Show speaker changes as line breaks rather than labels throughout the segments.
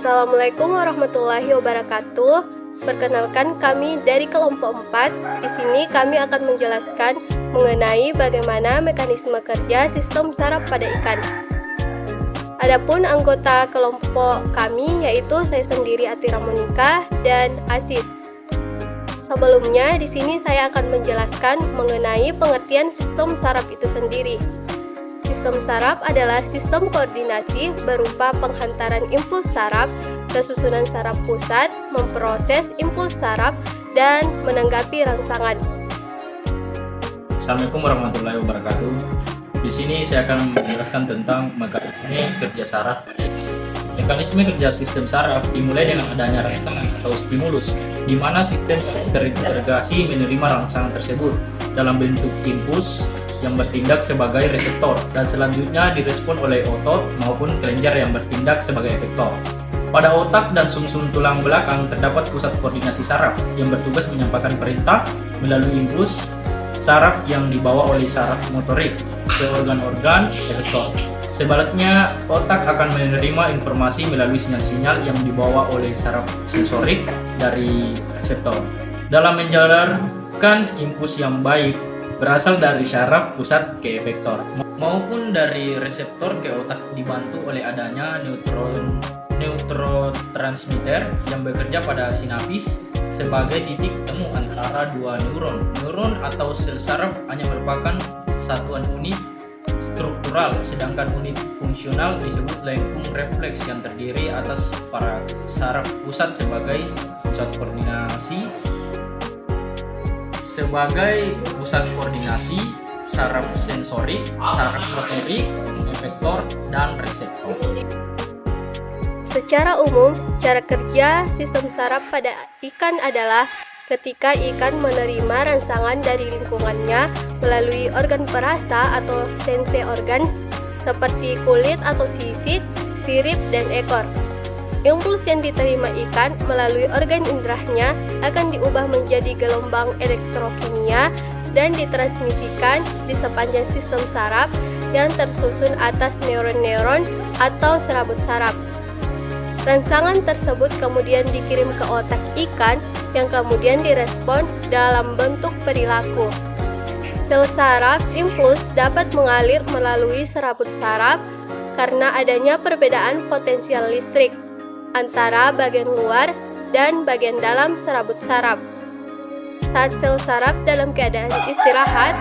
Assalamualaikum warahmatullahi wabarakatuh. Perkenalkan, kami dari kelompok 4. Di sini kami akan menjelaskan mengenai bagaimana mekanisme kerja sistem saraf pada ikan. Adapun anggota kelompok kami yaitu saya sendiri Atira Monika dan Asis. Sebelumnya di sini saya akan menjelaskan mengenai pengertian sistem saraf itu sendiri. Sistem saraf adalah sistem koordinasi berupa penghantaran impuls saraf ke susunan saraf pusat, memproses impuls saraf, dan menanggapi rangsangan.
Assalamualaikum warahmatullahi wabarakatuh. Di sini saya akan menjelaskan tentang mekanisme kerja saraf. Mekanisme kerja sistem saraf dimulai dengan adanya rangsangan atau stimulus, di mana sistem terintegrasi menerima rangsangan tersebut dalam bentuk impuls yang bertindak sebagai reseptor dan selanjutnya direspon oleh otot maupun kelenjar yang bertindak sebagai efektor. Pada otak dan sumsum tulang belakang terdapat pusat koordinasi saraf yang bertugas menyampaikan perintah melalui impuls saraf yang dibawa oleh saraf motorik ke organ-organ efektor. Sebaliknya, otak akan menerima informasi melalui sinyal-sinyal yang dibawa oleh saraf sensorik dari reseptor. Dalam menjalankan impuls yang baik berasal dari saraf pusat ke efektor maupun dari reseptor ke otak dibantu oleh adanya neurotransmitter yang bekerja pada sinapsis sebagai titik temu antara dua neuron. Neuron atau sel saraf hanya merupakan satuan unit struktural, sedangkan unit fungsional disebut lengkung refleks yang terdiri atas para saraf pusat sebagai pusat koordinasi, saraf sensorik, saraf motorik, efektor, dan reseptor.
Secara umum, cara kerja sistem saraf pada ikan adalah ketika ikan menerima rangsangan dari lingkungannya melalui organ perasa atau sense organ seperti kulit atau sisik, sirip, dan ekor. Impuls yang diterima ikan melalui organ indrahnya akan diubah menjadi gelombang elektrokimia dan ditransmisikan di sepanjang sistem saraf yang tersusun atas neuron-neuron atau serabut saraf. Rangsangan tersebut kemudian dikirim ke otak ikan yang kemudian direspon dalam bentuk perilaku. Sel saraf impuls dapat mengalir melalui serabut saraf karena adanya perbedaan potensial listrik antara bagian luar dan bagian dalam serabut saraf. Saat sel saraf dalam keadaan istirahat,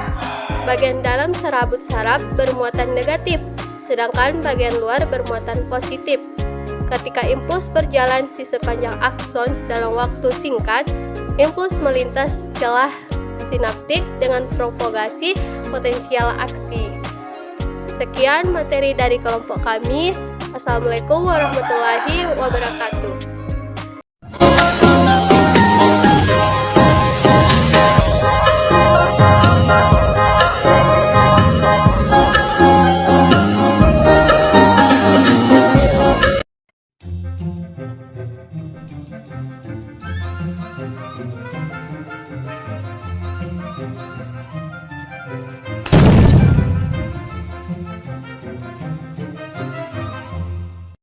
bagian dalam serabut saraf bermuatan negatif, sedangkan bagian luar bermuatan positif. Ketika impuls berjalan di sepanjang akson dalam waktu singkat, impuls melintas celah sinaptik dengan propagasi potensial aksi. Sekian materi dari kelompok kami. Assalamualaikum warahmatullahi wabarakatuh.